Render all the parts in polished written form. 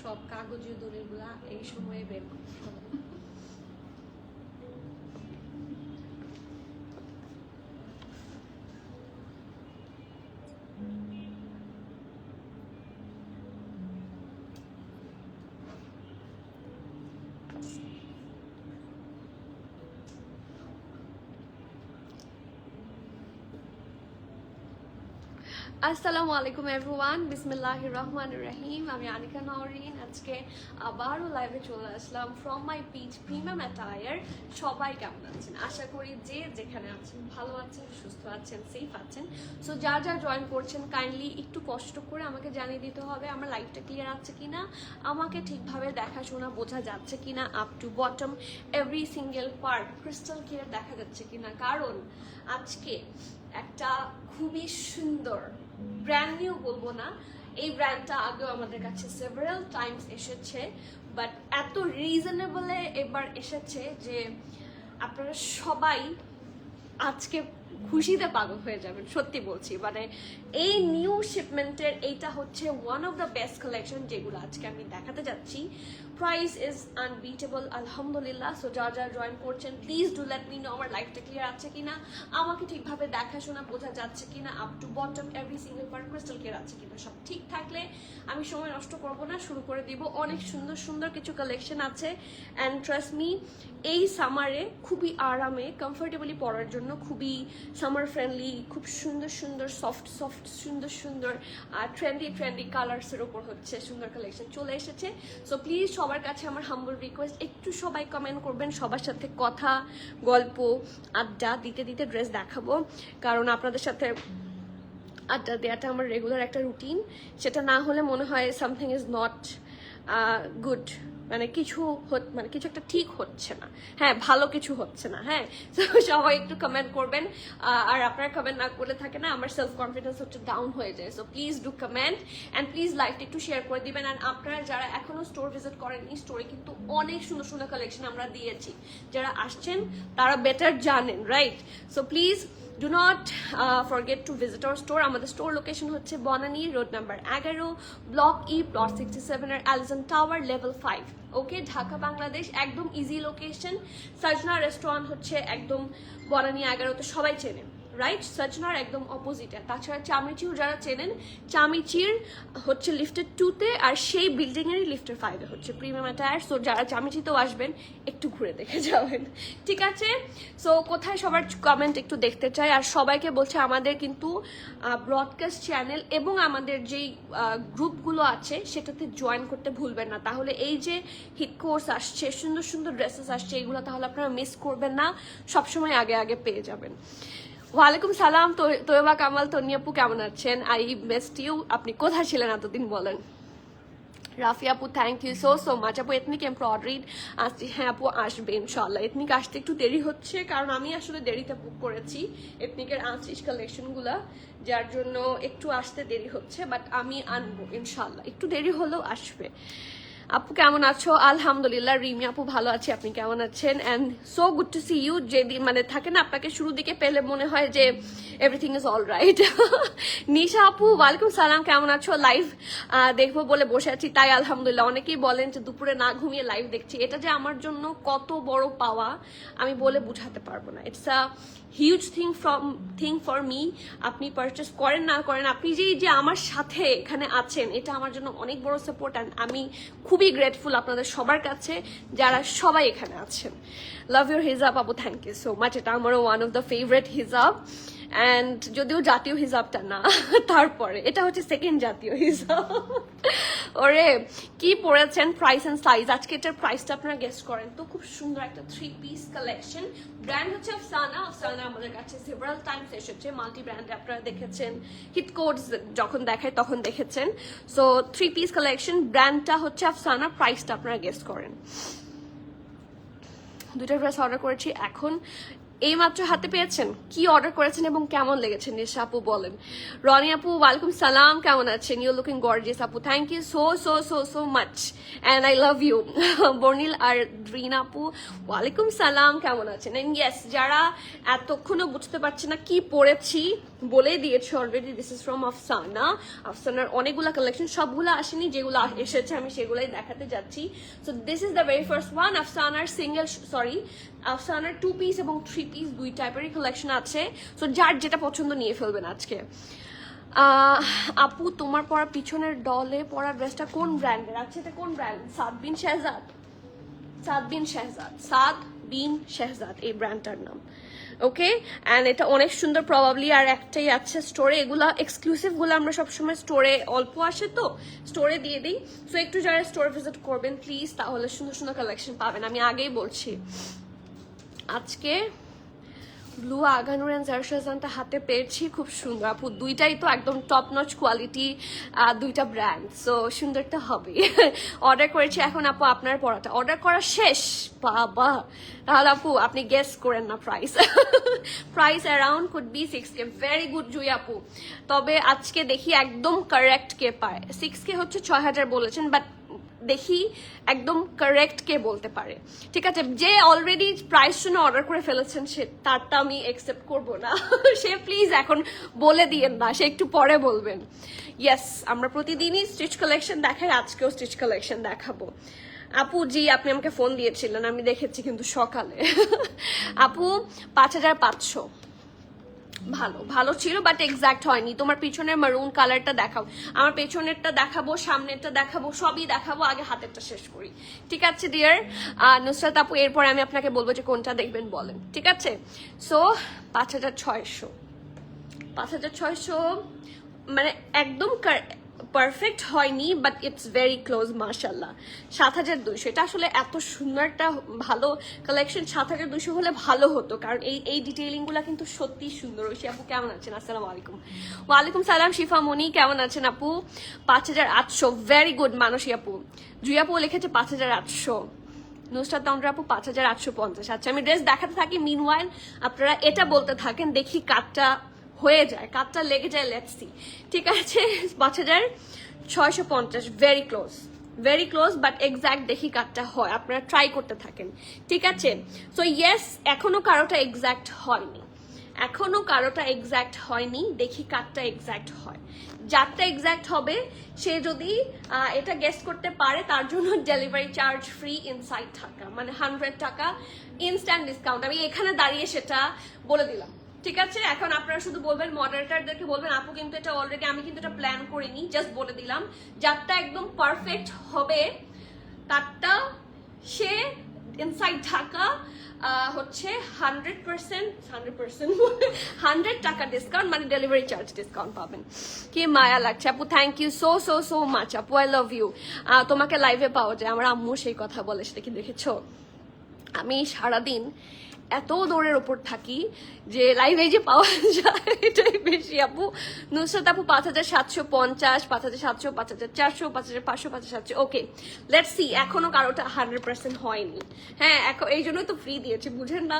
সব কাগজের দলিলগুলা এই সময়ে বের করতে হবে। আসসালামু আলাইকুম এভরিওয়ান, বিসমিল্লাহির রহমানির রহিম। আমি আনিকা নওরিন। আজকে আবারও লাইভে চলে আসলাম from my peach premium attire. সবাই কেমন আছেন? আশা করি যে যেখানে আছেন ভালো আছেন, সুস্থ আছেন, সেফ আছেন। সো যার যার জয়েন করছেন কাইন্ডলি একটু কষ্ট করে আমাকে জানিয়ে দিতে হবে আমার লাইভটা ক্লিয়ার আছে কিনা, আমাকে ঠিকভাবে দেখাশোনা বোঝা যাচ্ছে কিনা, up to bottom every single part crystal clear দেখা যাচ্ছে কিনা। কারণ আজকে একটা খুবই সুন্দর ব্র্যান্ড নিউ বলবো না, এই ব্র্যান্ডটা আগেও আমাদের কাছে সেভারাল টাইমস এসেছে, বাট এত রিজনেবলে এবার এসেছে যে আপনারা সবাই আজকে খুশিতে পাগল হয়ে যাবেন। সত্যি বলছি, মানে এই নিউ শিপমেন্টের এইটা হচ্ছে one of the best collection যেগুলো আজকে আমি দেখাতে যাচ্ছি। প্রাইস ইজ আনবিটেবল আলহামদুলিল্লাহ। সো যারা যারা জয়েন করছেন please do let me no আমার লাইফটা ক্লিয়ার আছে কিনা, আমাকে ঠিকভাবে দেখাশোনা বোঝা যাচ্ছে কিনা, up to bottom every single part crystal clear আছে কিনা। সব ঠিক থাকলে আমি সময় নষ্ট করব না, শুরু করে দিব। অনেক সুন্দর সুন্দর কিছু কালেকশন আছে অ্যান্ড ট্রাস্ট মি এই সামারে খুবই আরামে কমফোর্টেবলি পরার জন্য, খুবই সামার ফ্রেন্ডলি, খুব সুন্দর সুন্দর সফট সফট সুন্দর সুন্দর ট্রেন্ডি কালার্সের ওপর হচ্ছে সুন্দর কালেকশন চলে এসেছে। সো প্লিজ সবার কাছে আমার হাম্বল রিকোয়েস্ট, একটু সবাই কমেন্ট করবেন, সবার সাথে কথা গল্প আড্ডা দিতে দিতে ড্রেস দেখাবো। কারণ আপনাদের সাথে আড্ডা দেওয়াটা আমার রেগুলার একটা রুটিন, সেটা না হলে মনে হয় সামথিং ইজ নট গুড, মানে কিছু একটা ঠিক হচ্ছে না, হ্যাঁ ভালো কিছু হচ্ছে না। হ্যাঁ, সবাই একটু কমেন্ট করবেন, আর আপনারা কমেন্ট না করলে থাকে না আমার সেলফ কনফিডেন্স হচ্ছে ডাউন হয়ে যায়। So please do comment and please লাইভটা একটু শেয়ার করে দিবেন। অ্যান্ড আপনারা যারা এখনো স্টোর ভিজিট করেননি, স্টোরে কিন্তু অনেক সুন্দর সুন্দর কালেকশন আমরা দিয়েছি, যারা আসছেন তারা বেটার জানেন, right? So please do not forget to visit our store. আমাদের স্টোর লোকেশন হচ্ছে Banani road number 11, block E, plot 67 এর অ্যালিসন টাওয়ার, লেভেল 5। ওকে, ঢাকা বাংলাদেশ, একদম ইজি লোকেশন। সজনা রেস্টুরেন্ট হচ্ছে একদম বনানী 11-তে সবাই চেনে, রাইট? সজনার একদম অপোজিটে। তাছাড়া চামিচির যারা চেনেন, চামিচির হচ্ছে লিফটের 2-তে, আর সেই বিল্ডিং এরই লিফটের 5-এ হচ্ছে প্রিমিয়াম অ্যাটায়ার। সো যারা চামিচিতেও আসবেন একটু ঘুরে দেখে যাবেন, ঠিক আছে? সো কোথায় সবার কমেন্ট একটু দেখতে চাই। আর সবাইকে বলছে আমাদের কিন্তু ব্রডকাস্ট চ্যানেল এবং আমাদের যেই গ্রুপগুলো আছে সেটাতে জয়েন করতে ভুলবেন না, তাহলে এই যে হিট কোর্স আসছে, সুন্দর সুন্দর ড্রেসেস আসছে, এগুলো তাহলে আপনারা মিস করবেন না, সবসময় আগে আগে পেয়ে যাবেন। ওয়ালাইকুম সালাম তোয়েবা কামাল, তনি আপু কেমন আছেন? I missed you. আপনি কোথায় ছিলেন এতদিন বলেন? রাফি আপু থ্যাংক ইউ সো মাচ। আপু এথনিক এমব্রয়ডারিড আসছি, হ্যাঁ আপু আসবে ইনশাল্লাহ। এথনিক আসতে একটু দেরি হচ্ছে কারণ আমি আসলে দেরিতে বুক করেছি এথনিকের আনস্টিচ কালেকশনগুলা, যার জন্য একটু আসতে দেরি হচ্ছে, বাট আমি আনবো ইনশাল্লাহ, একটু দেরি হলেও আসবে। আপু কেমন আছো? আলহামদুলিল্লাহ। রিমি আপু ভালো আছি, আপনি কেমন আছেন? And so good to see you. যেদিন মানে থাকে না আপনাকে শুরু দিকে পেলে মনে হয় যে এভরিথিং ইজ অল রাইট। নিশা আপু ওয়ালাইকুম সালাম, কেমন আছো? লাইভ দেখবো বলে বসে আছি, তাই আলহামদুলিল্লাহ। অনেকেই বলেন যে দুপুরে না ঘুমিয়ে লাইভ দেখছি, এটা যে আমার জন্য কত বড় পাওয়া আমি বলে বুঝাতে পারবো না। It's a huge thing for me. আপনি পারচেস করেন না করেন, আপনি যে আমার সাথে এখানে আছেন, এটা আমার জন্য অনেক বড় সাপোর্ট। অ্যান্ড আমি খুবই গ্রেটফুল আপনাদের সবার কাছে যারা সবাই এখানে আছেন। লাভ ইউর হিজাব আপু, থ্যাংক ইউ সো মাচ। এটা আমারও ওয়ান অফ দ্য ফেভারিট হিজাব, অ্যান্ড যদিও জাতীয় হিজাবটা না, তারপরে এটা হচ্ছে সেকেন্ড জাতীয় হিজাব। ওরে কি পড়েছেন? Price and size. আজকে এটার প্রাইসটা আপনারা গেস করেন তো। খুব সুন্দর একটা 3 পিস কালেকশন। ব্র্যান্ড হচ্ছে আফসানা। আফসানা আমাদের কাছে সেভারাল টাইমস এসেছে, মাল্টি ব্র্যান্ডে আপনারা দেখেছেন, হিট কোডস যখন দেখায় তখন দেখেছেন। সো 3 পিস কালেকশন, ব্র্যান্ডটা হচ্ছে আফসানা, প্রাইসটা আপনারা গেস করেন। দুটো ড্রেস অর্ডার করেছি, এখন এই মাত্র হাতে পেয়েছেন, কি অর্ডার করেছেন এবং কেমন লেগেছে নিশা আপু বলেন। রনি আপু ওয়ালাইকুম সালাম, কেমন আছেন? ইউ লুকিং গর্জিয়াস আপু, thank you so so so so much and I love you. Bornil আর ড্রিন আপু ওয়ালাইকুম সালাম, কেমন আছেন? এন্ড ইয়েস, যারা এতক্ষণও বুঝতে পারছে না কি পরেছি বলে দিয়েছে already, this is from Afsana. আফসানার অনেকগুলা কালেকশন, সবগুলো আসেনি, যেগুলো এসেছে আমি সেগুলাই দেখাতে যাচ্ছি। So this is the very first one. আফসানার সিঙ্গেল, সরি আফসানার 2 পিস এবং 3 পিস দুই টাইপেরই কালেকশন আছে। সো যার যেটা পছন্দ নিয়ে ফেলবেন আজকে। আপু তোমার পরা পিছনের ডলে পরা ড্রেসটা কোন ব্র্যান্ডের? আচ্ছা এটা কোন ব্র্যান্ড? সাদ বিন শেহজাদ, সাদ বিন শেহজাদ, সাদ বিন শেহজাদ এই ব্র্যান্ডটার নাম। ওকে, অ্যান্ড এটা অনেক সুন্দর, প্রবাবলি আর একটাই আছে স্টোরে। এগুলা এক্সক্লুসিভ গুলো আমরা সবসময় স্টোরে অল্প আসে তো স্টোরে দিয়ে দিই। সো একটু যারা স্টোরে ভিজিট করবেন প্লিজ, তাহলে সুন্দর সুন্দর কালেকশন পাবেন। আমি আগেই বলছি আজকে ব্লু আগানুর অ্যান্ড জারশাজানটা হাতে পেয়েছি, খুব সুন্দর আপু, দুইটাই তো একদম টপ নচ কোয়ালিটি, দুইটা ব্র্যান্ড, সো সুন্দরটা হবে। অর্ডার করেছি এখন আপু, আপনার পড়াটা অর্ডার করা শেষ? বাবা, তাহলে আপু আপনি গেস করেন না price. Price around could be 6K। Very good Jui আপু, তবে আজকে দেখি একদম কারেক্ট কে পায়। 6K হচ্ছে 6000 বলেছেন, বাট দেখি একদম কারেক্ট কে বলতে পারে। ঠিক আছে, যে অলরেডি প্রাইস শুনে অর্ডার করে ফেলেছেন সে, তারটা আমি একসেপ্ট করবো না। সে প্লিজ এখন বলে দিয়েন না, সে একটু পরে বলবেন। ইয়েস, আমরা প্রতিদিনই স্টিচ কালেকশন দেখাই, আজকেও স্টিচ কালেকশন দেখাবো। আপু জি, আপনি আমাকে ফোন দিয়েছিলেন, আমি দেখেছি কিন্তু সকালে। আপু 5500 ভালো ভালো ছিল, বাট এক্সাক্ট হয়নি। তোমার পিছনের মারুন কালারটা দেখাও। আমার পেছনেরটা দেখাবো, সামনেরটা দেখাবো, সবই দেখাবো, আগে হাতেরটা শেষ করি। ঠিক আছে ডিয়ার নুসরাত আপু, এরপরে আমি আপনাকে বলবো যে কোনটা দেখবেন বলেন। ঠিক আছে, সো 5600, 5600 মানে একদম পারফেক্ট হয়নি, বাট ইটস ভেরি ক্লোজ মাশাল্লাহ। 7200, এটা আসলে এত সুন্দর একটা ভালো কালেকশন। 7200 হলে ভালো হতো, কারণ এই ডিটেইলিং গুলা কিন্তু সত্যি সুন্দর। ঐশী আপু কেমন আছেন? আসসালামু আলাইকুম। ওয়ালাইকুম সালাম শিফা মনি, কেমন আছেন আপু? 5800, ভেরি গুড মানসী আপু। জুই আপু লিখেছে 5800। নুসরাত তন্দ্রা আপু 5850। আচ্ছা, আমি ড্রেস দেখাতে থাকি, মিনওয়াইল আপনারা এটা বলতে থাকেন, দেখি কাটটা হয়ে যায়, কাটটা লেগে যায়, লেটস সি। ঠিক আছে, 5650, very close, very close, but exact দেখি কাটটা হয়, আপনারা ট্রাই করতে থাকেন। ঠিক আছে, সো ইয়েস, এখনো কারোটা এক্সাক্ট হয়নি, এখনো কারোটা এক্সাক্ট হয়নি, দেখি কাটটা এক্সাক্ট হয়। যারটা এক্সাক্ট হবে সে যদি এটা গেস করতে পারে, তার জন্য delivery charge free inside Dhaka, মানে 100 টাকা ইনস্ট্যান্ট ডিসকাউন্ট। আমি এখানে দাঁড়িয়ে সেটা বলে দিলাম। ঠিক আছে, এখন আপনারা শুধু বলবেন, মডারেটরদেরকে বলবেন আপু কিন্তু এটা অলরেডি, আমি কিন্তু এটা প্ল্যান করিনি, জাস্ট বলে দিলাম। যারটা একদম পারফেক্ট হবে তারটা সে ইনসাইড ঢাকা হচ্ছে 100% টাকা ডিসকাউন্ট, মানে ডেলিভারি চার্জ ডিসকাউন্ট পাবেন। কি মায়া লাগছে আপু, thank you so so so much আপু, আই লাভ ইউ। তোমাকে লাইভে পাওয়া যায়, আমার আম্মু সেই কথা বলে, সেটা কি দেখেছো? আমি সারাদিন এত দৌড়ের ওপর থাকি যে লাইভে যে পাওয়া যায় এটাই বেশি আপু। নুসরাত আপু 5750, 5700, 5400, 5500, 5700। ওকে, লেটস সি, এখনো কারোটা 100% হয়নি। হ্যাঁ, এই জন্যই তো ফ্রি দিয়েছি, বুঝেন না?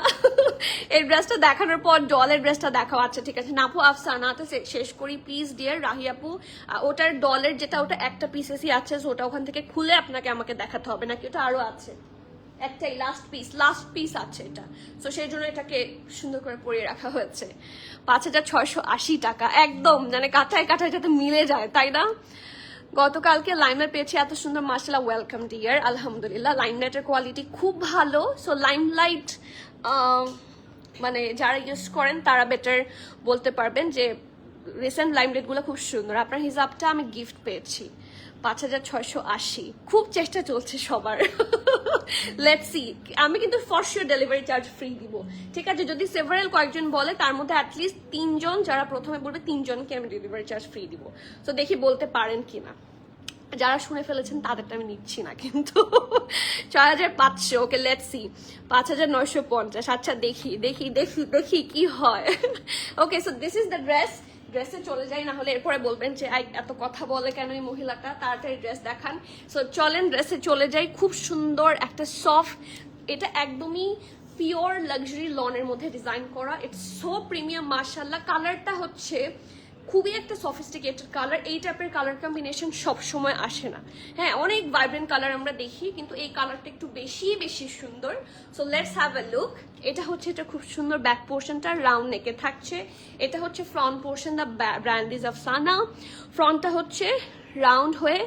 এই ড্রেসটা দেখানোর পর ডলের ড্রেসটা দেখাও। আচ্ছা ঠিক আছে, নাপু আফসানাতে শেষ করি প্লিজ ডিয়ার। রাহি আপু, ওটার ডলের যেটা, ওটা একটা পিসেসই আছে, ওটা ওখান থেকে খুলে আপনাকে আমাকে দেখাতে হবে নাকি? ওটা আরো আছে, একটাই লাস্ট পিস আছে এটা, তো সেই জন্য এটাকে সুন্দর করে পরিয়ে রাখা হয়েছে। 5680 টাকা, একদম মানে কাঠায় কাঠায় যাতে মিলে যায়, তাই না? গতকালকে লাইমলাইট পেয়েছি, এত সুন্দর, মাশাআল্লাহ, ওয়েলকাম ডিয়ার। আলহামদুলিল্লাহ, লাইমলাইটের কোয়ালিটি খুব ভালো। সো লাইমলাইট মানে যারা ইউজ করেন তারা বেটার বলতে পারবেন যে রিসেন্ট লাইমলাইট গুলো খুব সুন্দর। আপনার হিসাবটা আমি গিফট পেয়েছি 5680, খুব চেষ্টা চলছে সবার। লেটস সি, আমি কিন্তু for sure delivery charge free দিব। ঠিক আছে, যদি সেভারেল কয়েকজন বলে, তার মধ্যে অ্যাটলিস্ট 3 জন যারা প্রথমে বলবে, 3 জনকে আমি ডেলিভারি চার্জ ফ্রি দিব। তো দেখি বলতে পারেন কিনা। যারা শুনে ফেলেছেন তাদেরটা আমি নিচ্ছি না কিন্তু। 6500, ওকে লেটস সি। 5950, আচ্ছা দেখি দেখি দেখি দেখি কি হয়। Okay, so this is the dress. ড্রেসে চলে যাই, না হলে এরপরে বলবেন যে এত কথা বলে কেন এই মহিলাটা, তাড়াতাড়ি ড্রেস দেখান। সো চলেন ড্রেসে চলে যাই। খুব সুন্দর একটা সফট, এটা একদমই পিওর লাক্সারি লনের মধ্যে ডিজাইন করা, ইটস সো প্রিমিয়াম মাশাআল্লাহ। কালারটা হচ্ছে খুবই একটা সফিস্টিকেটেড কালার। এই টাইপের কালার কম্বিনেশন সব সময় আসে না। হ্যাঁ, অনেক ভাইব্রেন্ট কালার আমরা দেখি, কিন্তু এই কালারটা একটু বেশি সুন্দর। So let's have a look. এটা হচ্ছে, এটা খুব সুন্দর ব্যাক পোর্শনটা রাউন্ড নেকে থাকছে। এটা হচ্ছে front portion, the brand is Afsana. ফ্রন্টটা হচ্ছে রাউন্ড হয়ে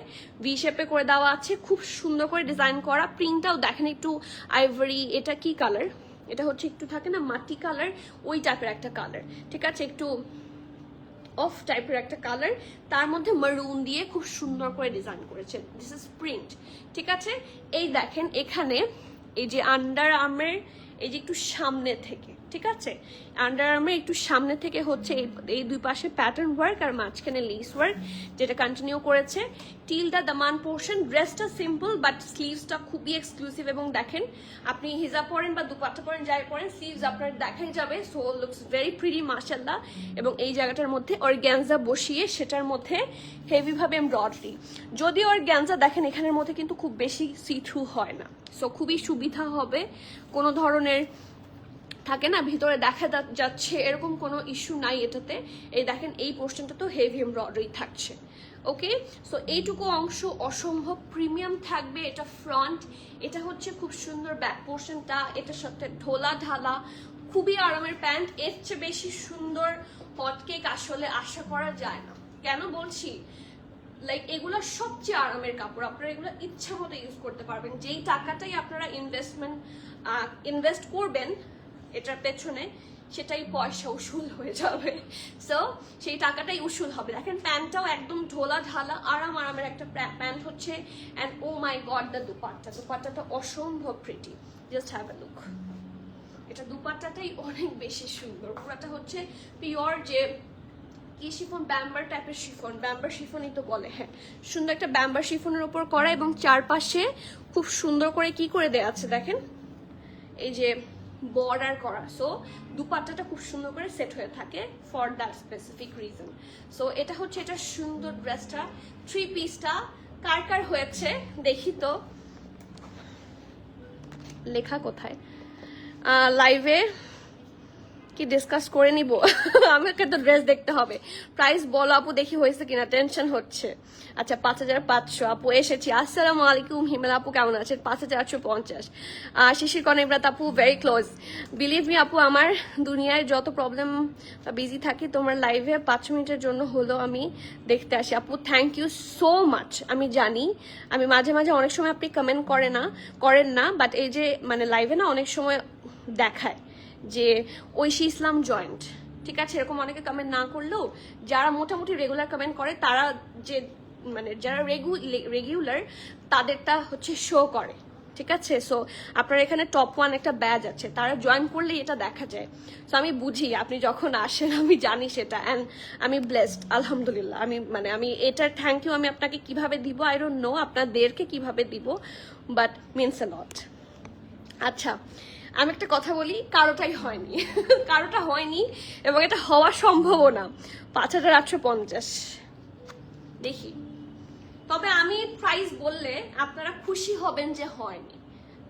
ভি শেপে করে দেওয়া আছে, খুব সুন্দর করে ডিজাইন করা। প্রিন্টটাও দেখেন একটু আইভরি, এটা কি কালার, এটা হচ্ছে একটু থাকে না মাটি কালার, ওই টাইপের একটা কালার, ঠিক আছে, একটু অফ টাইপের একটা কালার, তার মধ্যে মারুন দিয়ে খুব সুন্দর করে ডিজাইন করেছে। দিস ইজ প্রিন্ট, ঠিক আছে। এই দেখেন এখানে এই যে আন্ডার আর্মের এই যে একটু সামনে থেকে, ঠিক আছে, আন্ডার আর্মের একটু সামনে থেকে হচ্ছে এই দুই পাশে প্যাটার্ন ওয়ার্ক আর মাঝখানে লেস ওয়ার্ক, যেটা কন্টিনিউ করেছে। Till the Daman portion. ড্রেসটা সিম্পল বাট স্লিভসটা খুবই এক্সক্লুসিভ, এবং দেখেন আপনি হিজাব পরেন বা দুপাট্টা পরেন, যাই পরেন, স্লিভস আপনার দেখাই যাবে। সো লুকস ভেরি প্রিটি মাশাআল্লাহ। এবং এই জায়গাটার মধ্যে অর্গানজা বসিয়ে সেটার মধ্যে হেভি ভাবে এমব্রয়ডারি। যদিও অর্গানজা দেখেন এখানের মধ্যে কিন্তু খুব বেশি সি থ্রু হয় না, সো খুবই সুবিধা হবে। কোনো ধরনের থাকে না ভিতরে দেখা যাচ্ছে এরকম কোনো ইস্যু নাই এটাতে। এই দেখেন এই পোর্শনটা তো হেভি এমব্রয়ডারি থাকছে। ওকে, সো এইটুকু অংশ অসম্ভব প্রিমিয়াম থাকবে। এটা ফ্রন্ট, এটা হচ্ছে খুব সুন্দর ব্যাক পোর্শনটা, এটার সাথে ঢোলা ঢালা খুবই আরামের প্যান্ট। এর চেয়ে বেশি সুন্দর হটকেক আসলে আশা করা যায় না। কেন বলছি, লাইক এগুলো সবচেয়ে আরামের কাপড়, আপনারা এগুলো ইচ্ছা মতো ইউজ করতে পারবেন। যেই টাকাটাই আপনারা ইনভেস্ট করবেন এটার পেছনে, সেটাই পয়সা উসুল হয়ে যাবে। সো সেই টাকাটাই উসুল হবে। দেখেন প্যান্টটাও একদম ঢোলা ঢালা আরামের একটা প্যান্ট হচ্ছে। And oh my God, the দুপাট্টাটা অসম্ভব pretty. Just have a look. এটা দুপাট্টাটাই অনেক বেশি সুন্দর। পুরাটা হচ্ছে পিওর যে কি শিফন, ব্যাম্বার টাইপের শিফন, ব্যাম্বার শিফনই তো বলে। হ্যাঁ, সুন্দর একটা ব্যাম্বার শিফনের উপর করা, এবং চারপাশে খুব সুন্দর করে কি করে দেয়া আছে দেখেন, এই যে বর্ডার করা। সো দুপাট্টাটা খুব সুন্দর করে সেট হয়ে থাকে for that specific reason. So এটা হচ্ছে এটা সুন্দর ড্রেসটা। থ্রি পিসটা কার কার হয়েছে দেখি তো, লেখা কোথায়, লাইভে কি ডিসকাস করে নিব? আমাকে তো ড্রেস দেখতে হবে। প্রাইস বলো আপু, দেখি হয়েছে কিনা, টেনশন হচ্ছে। আচ্ছা 5500 আপু এসেছি। আসসালামু আলাইকুম হিমেল আপু, কেমন আছেন? 5850। শিশির কন ইব্রাত আপু, ভেরি ক্লোজ। বিলিভ মি আপু, আমার দুনিয়ায় যত প্রবলেম বিজি থাকি, তোমার লাইভে 5 মিনিটের জন্য হলো আমি দেখতে আসি। আপু থ্যাংক ইউ সো মাচ। আমি জানি আমি মাঝে মাঝে অনেক সময় আপনি কমেন্ট করেন না, বাট এই যে মানে লাইভে না অনেক সময় দেখায় যে ঐশী ইসলাম জয়েন্ট, ঠিক আছে, এরকম অনেকে কমেন্ট না করলেও যারা মোটামুটি রেগুলার কমেন্ট করে, তারা যে মানে যারা রেগুলার তাদেরটা হচ্ছে শো করে, ঠিক আছে। সো আপনার এখানে টপ 1 একটা ব্যাজ আছে, তারা জয়েন করলেই এটা দেখা যায়। সো আমি বুঝি আপনি যখন আসেন, আমি জানি সেটা, অ্যান্ড আমি ব্লেসড আলহামদুলিল্লাহ। আমি এটার থ্যাংক ইউ আমি আপনাকে কিভাবে দিব আই ডোন্ট নো, আপনাদেরকে কিভাবে দিব, বাট মিনস আ লট। আচ্ছা আমি একটা কথা বলি, কারোটা হয়নি এবং এটা হওয়া সম্ভবও না। 5850 দেখি। তবে আমি প্রাইস বললে আপনারা খুশি হবেন যে হয়নি,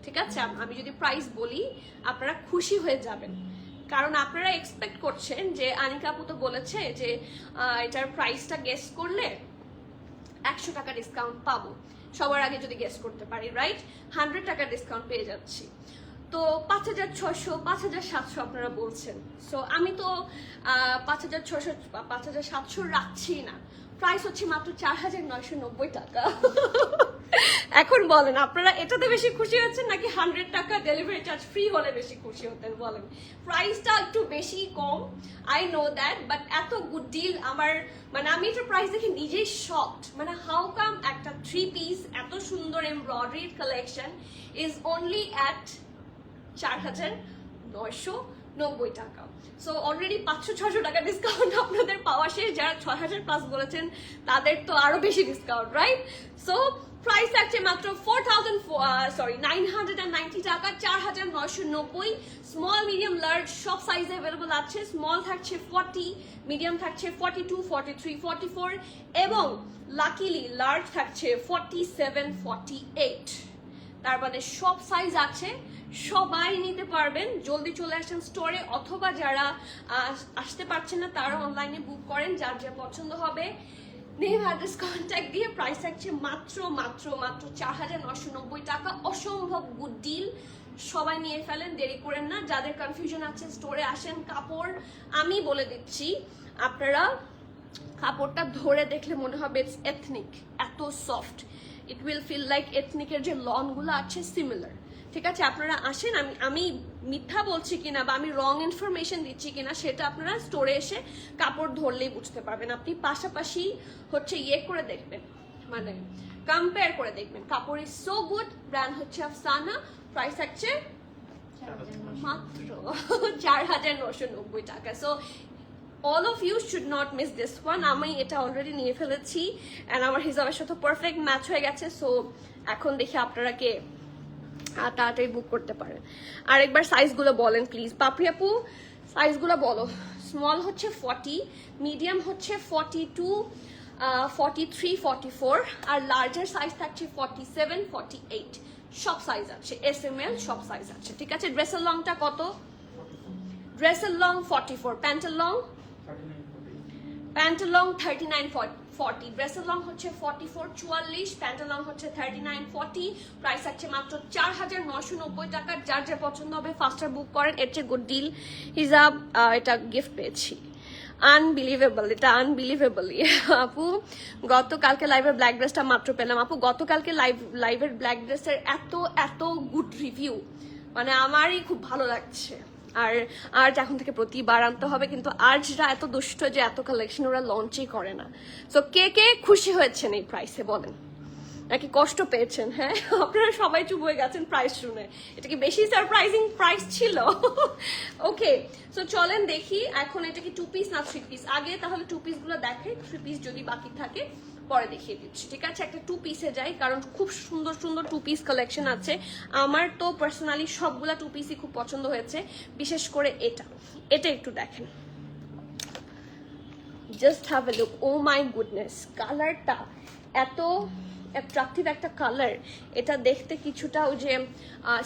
ঠিক আছে। আমি যদি প্রাইস বলি আপনারা খুশি হয়ে যাবেন, কারণ আপনারা এক্সপেক্ট করছেন যে আনিকা আপু তো বলেছে যে এটার প্রাইসটা গেস করলে 100 টাকা ডিসকাউন্ট পাবো সবার আগে যদি গেস করতে পারি, রাইট। 100 টাকা ডিসকাউন্ট পেয়ে যাচ্ছি। তো 5600 5700 আপনারা বলছেন। সো আমি তো 5600 5700 রাখছি না, প্রাইস হচ্ছে মাত্র 4990 টাকা। এখন বলেন আপনারা এটাতে বেশি খুশি হচ্ছেন নাকি 100 টাকা ডেলিভারি চার্জ ফ্রি হলে বেশি খুশি হতেন? বলেন। প্রাইসটা একটু বেশি কম, আই নো দ্যাট, বাট এত গুড ডিল আমার, মানে আমি এটার প্রাইস দেখে নিজেই শকড। মানে হাউ কাম একটা 3 পিস এত সুন্দর embroidered collection is only at 4990 টাকা। সো অলরেডি 500-600 টাকা ডিসকাউন্ট আপনাদের পাওয়া শেষ। যারা 6000 প্লাস বলেছেন তাদের তো আরো বেশি ডিসকাউন্ট, রাইট। সো প্রাইস থাকছে মাত্র 990 টাকা, 4990। স্মল মিডিয়াম লার্জ সব সাইজে অ্যাভেলেবল আছে। স্মল থাকছে 40, মিডিয়াম থাকছে 42, 43, 44 এবং লাকিলি লার্জ থাকছে 47, 48। তার মানে সব সাইজ আছে, সবাই নিতে পারবেন। জলদি চলে আসেন স্টোরে, অথবা যারা আসতে পারছেন না তারা অনলাইনে বুক করেন, যার যা পছন্দ হবে নেম অ্যাড্রেস কন্ট্যাক্ট দিয়ে। প্রাইস থাকছে মাত্র মাত্র মাত্র 4990 টাকা। অসম্ভব গুড ডিল, সবাই নিয়ে ফেলেন, দেরি করেন না। যাদের কনফিউশন আছে স্টোরে আসেন। কাপড় আমি বলে দিচ্ছি, আপনারা কাপড়টা ধরে দেখলে মনে হবে ইটস এথনিক, এত soft, it will feel like এথনিকের যে লনগুলো আছে সিমিলার। ঠিক আছে, আপনারা আসেন। আমি মিথ্যা বলছি কিনা বা আমি রং ইনফরমেশন দিচ্ছি কিনা সেটা আপনারা স্টোরে এসে কাপড় ধরলেই বুঝতে পারবেন। আপনি পাশাপাশি হচ্ছে ইয়ে করে দেখবেন, মানে কম্পেয়ার করে দেখবেন। কাপড় ইজ সো গুড, ব্র্যান্ড হচ্ছে আফসানা, প্রাইস থাকছে মাত্র 4990 টাকা। So all of you should not miss this one. আমি এটা অলরেডি নিয়ে ফেলেছি এন্ড আমার হিসাবের সাথে পারফেক্ট ম্যাচ হয়ে গেছে। সো এখন দেখি আপনারা কে তাড়াতাড়ি বুক করতে পারেন। আরেকবার সাইজগুলো বলেন প্লিজ। পাপড়ি আপু সাইজগুলো বলো। স্মল হচ্ছে 40, মিডিয়াম হচ্ছে 42, 43, 44, আর লার্জার সাইজ থাকছে 47, 48। সব সাইজ আছে, SML সব সাইজ আছে। ঠিক আছে, ড্রেসের লংটা কত? ড্রেসের লং 44, প্যান্টের লং 39, 40, ড্রেসের লং হচ্ছে 44, 44, প্যান্টের লং হচ্ছে 39, 40। প্রাইস আছে মাত্র 4990 টাকা। যার যা পছন্দ হবে ফাস্টার বুক করেন, এর চেয়ে গুড ডিল হিসাব এটা গিফট পেয়েছি। আনবিলিভেবল, এটা আনবিলিভেবলি। আপু গতকালকে লাইভের ব্ল্যাক ড্রেসটা মাত্র পেলাম। আপু গতকালকে লাইভের ব্ল্যাক ড্রেসের এত এত গুড রিভিউ, মানে আমারই খুব ভালো লাগছে। আর আজ এখন থেকে প্রতিবার আনতে হবে, কিন্তু আজরা এত দুষ্ট যে এত কালেকশন ওরা লঞ্চই করে না। সো কে কে খুশি হয়েছেন এই প্রাইসে বলেন, নাকি কষ্ট পেয়েছেন? হ্যাঁ, আপনারা সবাই চুপ হয়ে গেছেন প্রাইস শুনে। এটা কি বেশি সারপ্রাইজিং প্রাইস ছিল? ওকে, সো চলেন দেখি এখন এটা কি 2 পিস না 3 পিস। আগে তাহলে 2 পিস গুলো দেখে, 3 পিস যদি বাকি থাকে পরে দেখিয়ে দিচ্ছি। ঠিক আছে, একটা 2 পিসে যাই, কারণ খুব সুন্দর সুন্দর 2 পিস কালেকশন আছে। আমার তো পার্সোনালি সবগুলা 2 পিসই খুব পছন্দ হয়েছে, বিশেষ করে এটা একটু দেখেন। Just have a look. Oh my goodness, কালারটা এত অ্যাট্রাকটিভ একটা কালার। এটা দেখতে কিছুটা ওই যে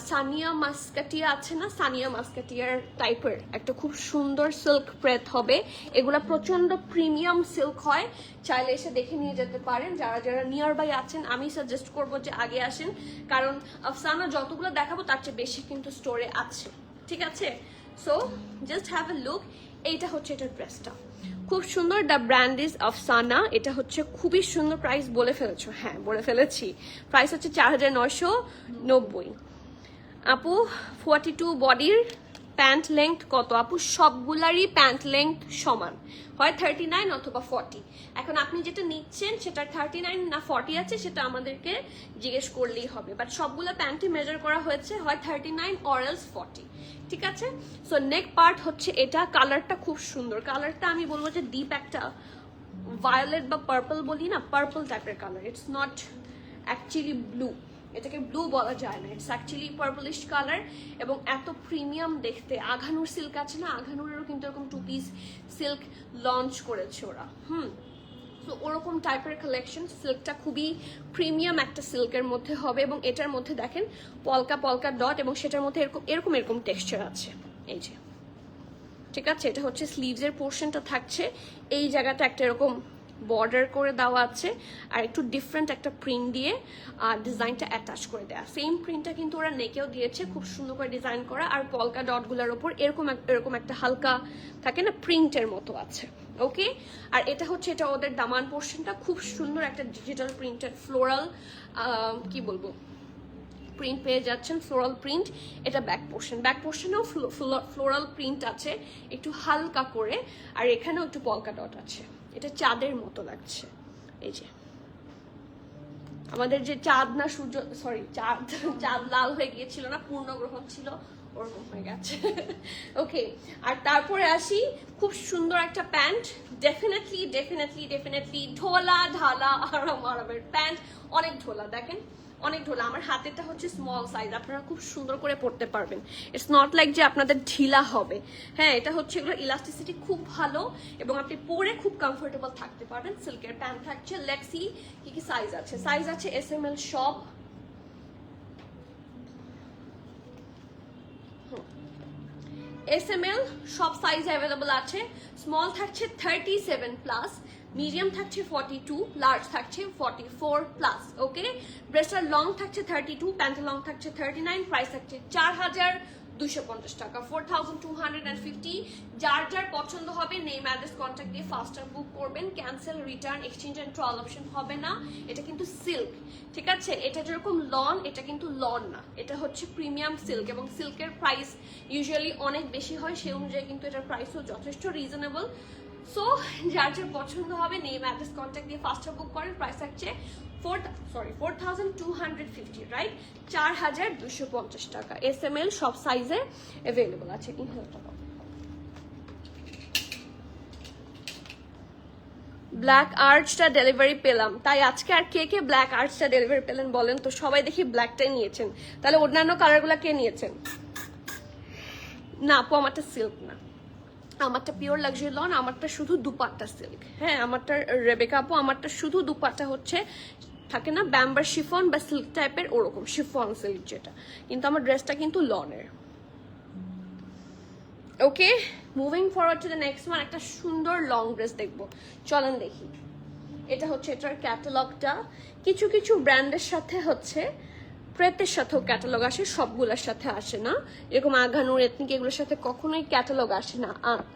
সানিয়া মাস্কাটিয়া আছে না, সানিয়া মাস্কাটিয়ার টাইপের একটা খুব সুন্দর সিল্ক প্রেথ হবে। এগুলা প্রচন্ড প্রিমিয়াম সিল্ক হয়, চাইলে এসে দেখে নিয়ে যেতে পারেন। যারা যারা নিয়ার বাই আছেন আমি সাজেস্ট করবো যে আগে আসেন, কারণ আফসানা যতগুলো দেখাবো তার চেয়ে বেশি কিন্তু স্টোরে আছে। ঠিক আছে, so just have a look. এইটা হচ্ছে এটার ড্রেসটা খুব সুন্দর। The brand is Afsana. এটা হচ্ছে খুবই সুন্দর। প্রাইস বলে ফেলেছো? হ্যাঁ বলে ফেলেছি। প্রাইস হচ্ছে 4990। আপু 42 বডির প্যান্ট লেংথ কত? আপু সবগুলারই প্যান্ট লেংথ সমান, হয় 39 অথবা 40। এখন আপনি যেটা নিচ্ছেন সেটা 39 না 40 আছে সেটা আমাদেরকে জিজ্ঞেস করলেই হবে, বাট সবগুলো প্যান্টই মেজার করা হয়েছে, হয় 39 অর এলস 40। ঠিক আছে, সো নেক পার্ট হচ্ছে এটা। কালারটা খুব সুন্দর। কালারটা আমি বলবো যে ডিপ একটা ভায়োলেট বা পার্পল বলি না, পার্পল টাইপের colour. It's not actually blue, এটাকে ব্লু বলা যায় না, ইটস অ্যাকচুয়ালি পার্পলিশ কালার। এবং এত প্রিমিয়াম দেখতে। আঘানুর সিল্ক আছে না, আঘানুরেরও কিন্তু এরকম 2 পিস সিল্ক লঞ্চ করেছে ওরা। তো ওরকম টাইপের কালেকশন। সিল্কটা খুবই প্রিমিয়াম একটা সিল্কের মধ্যে হবে, এবং এটার মধ্যে দেখেন পলকা পলকা ডট, এবং সেটার মধ্যে এরকম এরকম টেক্সচার আছে। এই যে, ঠিক আছে, এটা হচ্ছে স্লিভসের পোর্শনটা থাকছে। এই জায়গাটা একটা এরকম বর্ডার করে দেওয়া আছে, আর একটু ডিফারেন্ট একটা প্রিন্ট দিয়ে ডিজাইনটা অ্যাটাচ করে দেওয়া। সেম প্রিন্টটা কিন্তু ওরা নেকেও দিয়েছে, খুব সুন্দর করে ডিজাইন করা। আর পলকা ডটগুলোর ওপর এরকম একটা হালকা থাকে না, প্রিন্টের মতো আছে। ওকে, আর এটা হচ্ছে এটা ওদের দামান পোর্শনটা খুব সুন্দর একটা ডিজিটাল প্রিন্টেড ফ্লোরাল কি বলবো প্রিন্ট পেয়ে যাচ্ছেন, ফ্লোরাল প্রিন্ট। এটা ব্যাক পোর্শনেও ফ্লোরাল প্রিন্ট আছে একটু হালকা করে, আর এখানেও একটু পলকা ডট আছে। এটা চাঁদের মতো লাগছে। এই যে আমাদের যে চাঁদ না সূর্য, সরি চাঁদ লাল হয়ে গিয়েছিল না, পূর্ণগ্রহণ ছিল, ওরকম হয়ে গেছে। ওকে, আর তারপরে আসি, খুব সুন্দর একটা প্যান্ট। ডেফিনেটলি ঢোলা ঢালা আরামের প্যান্ট। অনেক ঢোলা, দেখেন অনেক ঢোলা। আমার হাতেরটা হচ্ছে স্মল সাইজ, আপনারা খুব সুন্দর করে পরতে পারবেন। ইটস নট লাইক যে আপনাদের ঢিলা হবে। হ্যাঁ, এটা হচ্ছে এগুলো ইলাস্টিসিটি খুব ভালো, এবং আপনি পরে খুব কমফোর্টেবল থাকতে পারবেন। সিল্কের প্যান্ট থাকছে। লেটস সি কি কি সাইজ আছে। সাইজ আছে SML সব, SML সব সাইজ অ্যাভেলেবল আছে। স্মল থাকছে 37 প্লাস, মিডিয়াম থাকছে 42, লার্জ থাকছে 44 প্লাস। ওকে, ব্রেস্টার লং থাকছে 32, প্যান্টের লং থাকছে 39, প্রাইস থাকছে 4250 টাকা, 4250। যার যার পছন্দ হবে নেম অ্যাড্রেস কন্ট্যাক্ট দিয়ে ফাস্টার বুক করবেন। Cancel, return, exchange and trial option হবে না। এটা কিন্তু সিল্ক, ঠিক আছে? এটা যেরকম লন, এটা কিন্তু লন না, এটা হচ্ছে প্রিমিয়াম সিল্ক, এবং সিল্কের প্রাইস ইউজুয়ালি অনেক বেশি হয়, সেই অনুযায়ী কিন্তু এটার প্রাইসও যথেষ্ট রিজনেবল। সো যার যার পছন্দ হবে নেম অ্যাড্রেস কন্ট্যাক্ট দিয়ে ফাস্টার বুক করেন। প্রাইস থাকছে 4250, রাইট? 4250 টাকা। SML সব সাইজে অ্যাভেলেবল আছে। ব্ল্যাক আর্টসটা ডেলিভারি পেলাম, তাই আজকে আর কে কে ব্ল্যাক আর্টসটা ডেলিভারি পেলেন বলেন তো? সবাই দেখি ব্ল্যাকটাই নিয়েছেন, তাহলে অন্যান্য কালারগুলো কে নিয়েছেন? না আপু, আমারটা সিল্ক না, আমারটা পিওর লাক্সারি লন, আমারটা শুধু দুপাট্টা সিল্ক। হ্যাঁ, আমারটা রেবেকা আপু, আমারটা শুধু দুপাট্টা হচ্ছে থাকে না ব্যাম্বার শিফন বা সিল্ক টাইপের, ওরকম শিফন সিল্ক যেটা, কিন্তু আমার ড্রেসটা কিন্তু লনের। Okay, moving forward to the next one. একটা সুন্দর লং ড্রেস দেখবো, চলেন দেখি। এটা হচ্ছে এটার ক্যাটালগটা। কিছু কিছু ব্র্যান্ডের সাথে হচ্ছে প্রেতের সাথেও ক্যাটালগ আসে, সবগুলোর সাথে আসে না। এরকম আঘানুর, এথনিক এগুলোর সাথে কখনোই ক্যাটালগ আসে না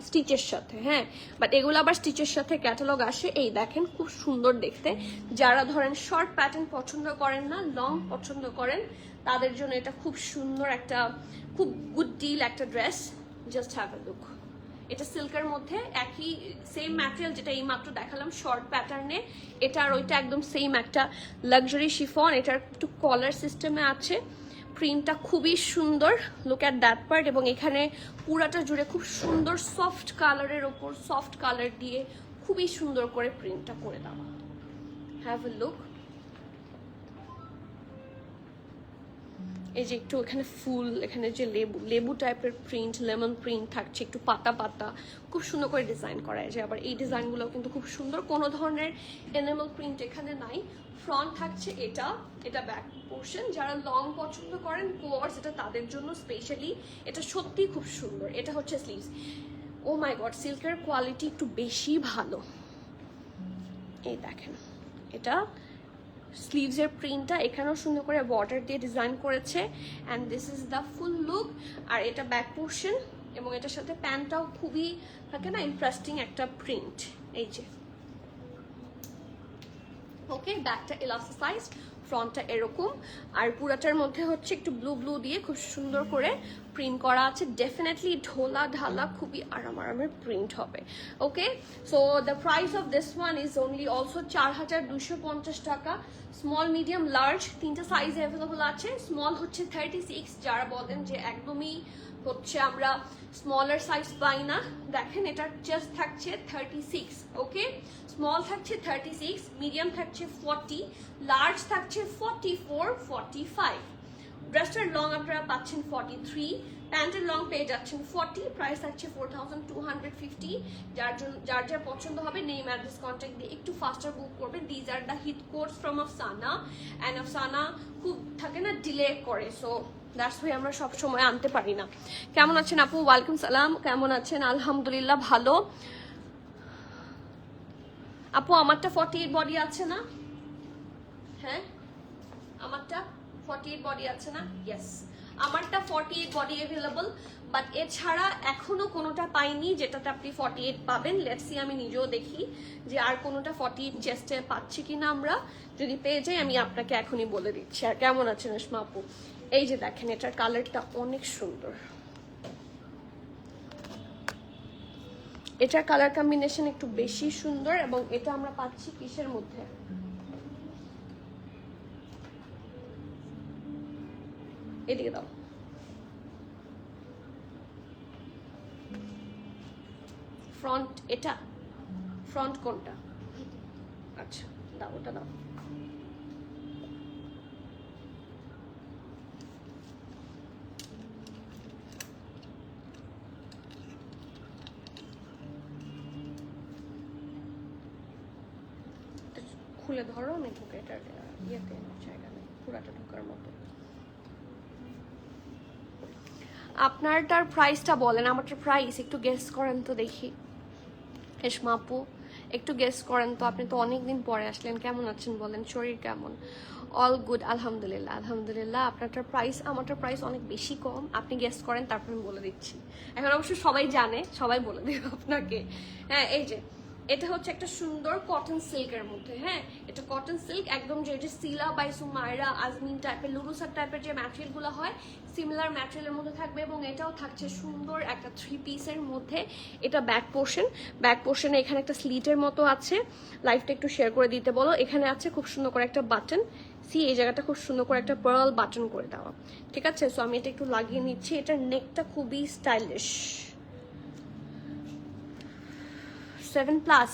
স্টিচের সাথে, হ্যাঁ, বাট এগুলো আবার স্টিচের সাথে ক্যাটালগ আসে। এই দেখেন, খুব সুন্দর দেখতে। যারা ধরেন শর্ট প্যাটার্ন পছন্দ করেন না, লং পছন্দ করেন, তাদের জন্য এটা খুব সুন্দর একটা, খুব গুড ডিল একটা dress. Just have a look. এটা সিল্কের মধ্যে একই সেম ম্যাটেরিয়াল যেটা এই মাত্র দেখালাম শর্ট প্যাটার্নে, এটা আর ওইটা একদম সেম একটা লাক্সারি শিফন। এটার একটু কলার সিস্টেমে আছে, প্রিন্টটা খুবই সুন্দর। Look at that part. এবং এখানে পুরাটা জুড়ে খুব সুন্দর সফট কালারের ওপর সফট কালার দিয়ে খুবই সুন্দর করে প্রিন্টটা করে দেওয়া। Have a look. এই যে একটু এখানে ফুল, এখানে যে লেবু টাইপের প্রিন্ট, লেমন প্রিন্ট থাকছে, একটু পাতা পাতা, খুব সুন্দর করে ডিজাইন করা যায়। আবার এই ডিজাইনগুলো কিন্তু খুব সুন্দর, কোনো ধরনের এনিমাল প্রিন্ট এখানে নাই। ফ্রন্ট থাকছে এটা, এটা ব্যাক পোর্শন। যারা লং পছন্দ করেন কোয়ার্স, এটা তাদের জন্য স্পেশালি। এটা সত্যি খুব সুন্দর। এটা হচ্ছে স্লিভস। ও মাই গড, সিল্কের কোয়ালিটি একটু বেশি ভালো। এই দেখেন, এটা স্লিভসের প্রিন্টটা এখানেও সুন্দর করে বর্ডার দিয়ে ডিজাইন করেছে, and this is the full look. আর এটা ব্যাক পোর্শন, এবং এটার সাথে প্যান্টটাও খুবই থাকে না ইন্টারেস্টিং একটা প্রিন্ট। এই যে ওকে, ব্যাকটা এলাস্টিসাইজ, ফ্রন্টটা এরকম। আর পুরাটার মধ্যে হচ্ছে একটু ব্লু ব্লু দিয়ে খুব সুন্দর করে প্রিন্ট করা আছে। ডেফিনেটলি ঢোলা ঢালা খুবই আরামের প্রিন্ট হবে। Okay, so the price of this one is only also 4250 টাকা। স্মল, মিডিয়াম, লার্জ তিনটা সাইজ অ্যাভেলেবল আছে। স্মল হচ্ছে 36। যারা বলেন যে একদমই হচ্ছে আমরা স্মলার সাইজ পাই না, দেখেন এটা জাস্ট থাকছে 36। ওকে, স্মল থাকছে 36, মিডিয়াম থাকছে 40, লার্জ থাকছে 44, 45। ড্রেসটার লং আপনারা পাচ্ছেন 43, প্যান্টের লং পেয়ে যাচ্ছেন 40, প্রাইস থাকছে 4250। যার যার পছন্দ হবে নেম অ্যাড্রেস কন্ট্যাক্ট দিয়ে একটু ফাস্টার বুক করবেন। These are the hit codes from Afsana, and Afsana খুব থাকে না ডিলে করে, সো দ্যাটস ওয়াই আমরা সব সময় আনতে পারি না। কেমন আছেন আপু? ওয়ালাইকুম সালাম, কেমন আছেন? আলহামদুলিল্লাহ ভালো। আপু আমারটা 48 বডি আছে না? হ্যাঁ, আমারটা 48 বডি আছে না? ইয়েস, আমারটা 48 বডি অ্যাভেলেবল, বাট এছাড়া এখনো কোনোটা পাইনি যেটাতে আপনি 48 পাবেন। লেটস সি, আমি নিজেও দেখি যে আর কোনোটা 48 চেস্টে পাচ্ছি কিনা আমরা। যদি পেয়ে যাই আমি আপনাকে এখনই বলে দিচ্ছি। আর কেমন আছেন রেশমা আপু? এই যে দেখেন, এটার কালারটা অনেক সুন্দর, এটার কালার কম্বিনেশন একটু বেশি সুন্দর। এবং এটা আমরা পাচ্ছি কিসের মধ্যে? এদিকে দাও। ফ্রন্ট, এটা ফ্রন্ট কোনটা? আচ্ছা দাও, ওটা দাও। খুলে ধরো, আমি ঢুকে এটার ইয়েতে জায়গা নেই পুরাটা ঢোকার মতো। আপনারটার প্রাইসটা বলেন, আমারটার প্রাইস একটু গেস করেন তো দেখি। রেশমা আপু একটু গেস করেন তো, আপনি তো অনেকদিন পরে আসলেন, কেমন আছেন বলেন, শরীর কেমন? অল গুড, আলহামদুলিল্লাহ আলহামদুলিল্লাহ। আপনারটার প্রাইস আমারটার প্রাইস অনেক বেশি কম, আপনি গেস করেন তারপর আমি বলে দিচ্ছি। এখন অবশ্য সবাই জানে, সবাই বলে দেবে আপনাকে। হ্যাঁ এই যে এটা হচ্ছে একটা সুন্দর কটন সিল্কের মধ্যে, হ্যাঁ এটা কটন সিল্ক একদম, যে সিলা বাই সুমাইরা আজমিন টাইপের লুরুসার টাইপের যে ম্যাটেরিয়ালগুলো হয় সিমিলার ম্যাটেরিয়ালের মধ্যে থাকবে, এবং এটাও থাকছে সুন্দর একটা 3 পিসের মধ্যে। এটা ব্যাক পোর্শনে এখানে একটা স্লিটের মতো আছে, লাইফটা একটু শেয়ার করে দিতে বলো। এখানে আছে খুব সুন্দর করে একটা বাটন, এই জায়গাটা খুব সুন্দর করে একটা পার্ল বাটন করে দেওয়া, ঠিক আছে। সো আমি এটা একটু লাগিয়ে নিচ্ছি। এটার নেকটা খুবই স্টাইলিশ। 7+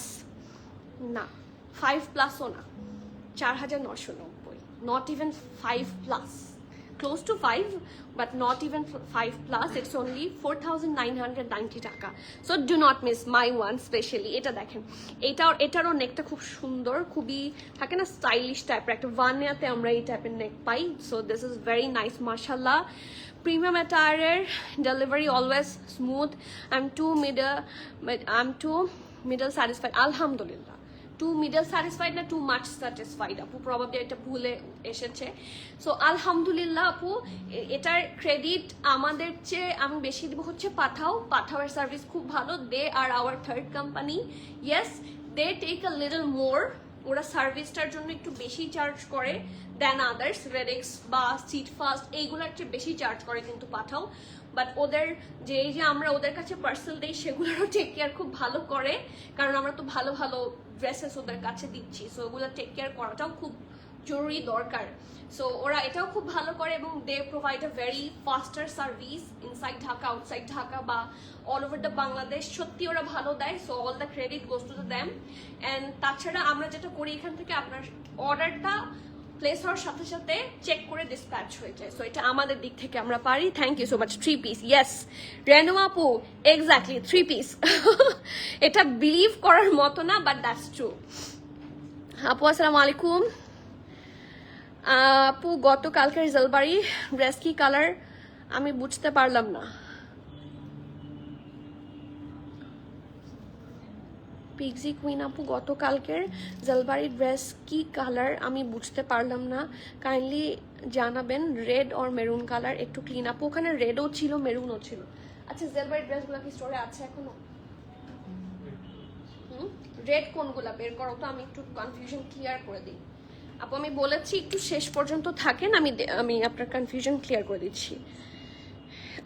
না, 5+ও না, 4990, not even 5+, close to 5 but not even 5+, it's only 4990 টাকা। so do not miss my one specially। এটা দেখেন, এটারও নেকটা খুব সুন্দর, খুবই থাকে না স্টাইলিশ টাইপের একটা, ভানিয়াতে আমরা এই টাইপের নেক পাই। so this is very nice মাশাআল্লাহ। প্রিমিয়াম অ্যাটায়ারের delivery always smooth. I'm too middle satisfied, alhamdulillah। Too middle satisfied না টু মাচ স্যাটিসফাইড আপু, প্রবাবলি এটা ভুলে এসেছে। সো আলহামদুলিল্লাহ আপু, এটার ক্রেডিট আমাদের চেয়ে আমি বেশি দিব হচ্ছে পাঠাওয়ের সার্ভিস খুব ভালো। They are our third company, yes they take a little more, ওরা সার্ভিসটার জন্য একটু বেশি চার্জ করে দেন আদার্স, রেডেক্স বা সিট ফাস্ট এইগুলোর চেয়ে বেশি চার্জ করে কিন্তু পাঠাও। বাট ওদের যে আমরা ওদের কাছে পার্সেল দিই সেগুলোরও টেক কেয়ার খুব ভালো করে, কারণ আমরা তো ভালো ভালো ড্রেসেস ওদের কাছে দিচ্ছি। সো ওগুলো টেক কেয়ার করাটাও খুব জরুরি দরকার। সো ওরা এটাও খুব ভালো করে, এবং they provide a very faster service inside Dhaka, outside Dhaka বা অল ওভার দ্য বাংলাদেশ। সত্যি ওরা ভালো দেয়। So all the credit goes to them. And তাছাড়া আমরা যেটা করি এখান থেকে, আপনার অর্ডারটা প্লেস হওয়ার সাথে সাথে চেক করে ডিসপ্যাচ হয়ে যায়। সো এটা আমাদের দিক থেকে আমরা পারি। Thank you so much. 3 piece, yes Renu আপু, এক্স্যাক্টলি 3 পিস। এটা বিলিভ করার মতো না, বাট দ্যাটস ট্রু। আপু আসসালামু আলাইকুম। আপু গতকালকের জলবাড়ি ড্রেস কি কালার আমি বুঝতে পারলাম না। পিক্সি কুইন আপু গতকালকের জলবাড়ি ড্রেস কি কালার আমি বুঝতে পারলাম না, কাইন্ডলি জানাবেন। রেড অর মেরুন কালার, একটু ক্লিন আপু। ওখানে রেডও ছিল মেরুনও ছিল। আচ্ছা জলবাড়ি ড্রেসগুলো কি স্টোরে আছে এখনো? রেড কোনগুলা বের করো তো, আমি একটু কনফিউশন ক্লিয়ার করে দিই। আপু আমি বলেছি একটু শেষ পর্যন্ত থাকেন, আমি আপনার কনফিউশন ক্লিয়ার করে দিচ্ছি।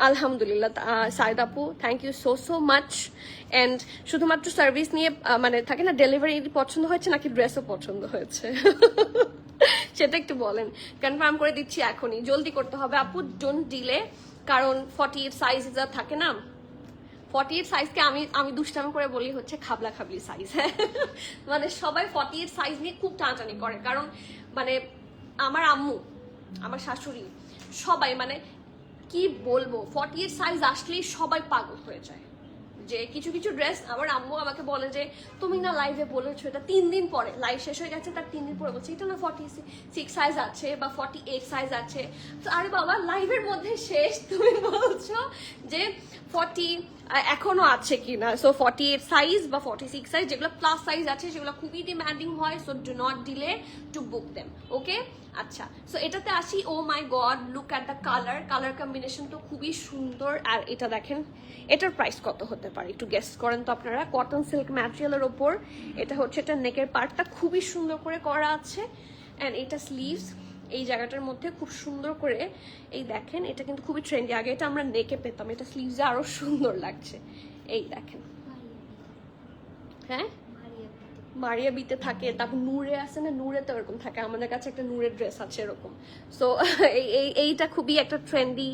আলহামদুলিল্লাহ সাইদ আপু, thank you so much. And শুধুমাত্র সার্ভিস নিয়ে মানে থাকে না, ডেলিভারি পছন্দ হয়েছে নাকি ড্রেসও পছন্দ হয়েছে? সেটা একটু বলেন, কনফার্ম করে দিচ্ছি এখনই। জলদি করতে হবে আপু, ডোন্ট ডিলে, কারণ 48 সাইজ যা থাকে না, 48 সাইজকে আমি দুষ্টামি করে বলি হচ্ছে খাবলা খাবলি সাইজ। মানে সবাই 48 সাইজ নিয়ে খুব টানাটানি করে, কারণ মানে আমার আম্মু, আমার শাশুড়ি, সবাই মানে কি বলবো, 48 সাইজ আসলেই সবাই পাগল হয়ে যায়। যে কিছু কিছু ড্রেস আমার আম্মু আমাকে বলে যে তুমি না লাইভে বলেছো, এটা 3 দিন পরে লাইভ শেষ হয়ে গেছে, তার 3 দিন পরে বলছে এটা না 46 সাইজ আছে বা 48 সাইজ আছে। তো আরে বাবা লাইভের মধ্যে শেষ, তুমি বলছো যে 40 এখনো আছে কিনা। সো 48 সাইজ বা 46 সাইজ যেগুলো প্লাস সাইজ আছে সেগুলো খুবই ডিমান্ডিং হয়। So do not delay to book them, okay. আচ্ছা সো এটাতে আসি। Oh my God, look at the colour combination তো খুবই সুন্দর। আর এটা দেখেন, এটার প্রাইস কত হতে পারে একটু গেস করেন তো আপনারা। কটন সিল্ক ম্যাটেরিয়ালের ওপর এটা হচ্ছে, এটা নেকের পার্টটা খুবই সুন্দর করে করা আছে। অ্যান্ড এটা স্লিভস, এই জায়গাটার মধ্যে খুব সুন্দর করে, এই দেখেন এটা কিন্তু খুবই ট্রেন্ডি। আগে এটা আমরা নেকে পেতাম, এটা স্লিভসে আরো সুন্দর লাগছে। এই দেখেন, হ্যাঁ মারিয়া বিতে থাকে, তারপর নূরে আছে না, নূরে তো এরকম থাকে। আমাদের কাছে একটা নূরের ড্রেস আছে এরকম। সো এইটা খুবই একটা ট্রেন্ডি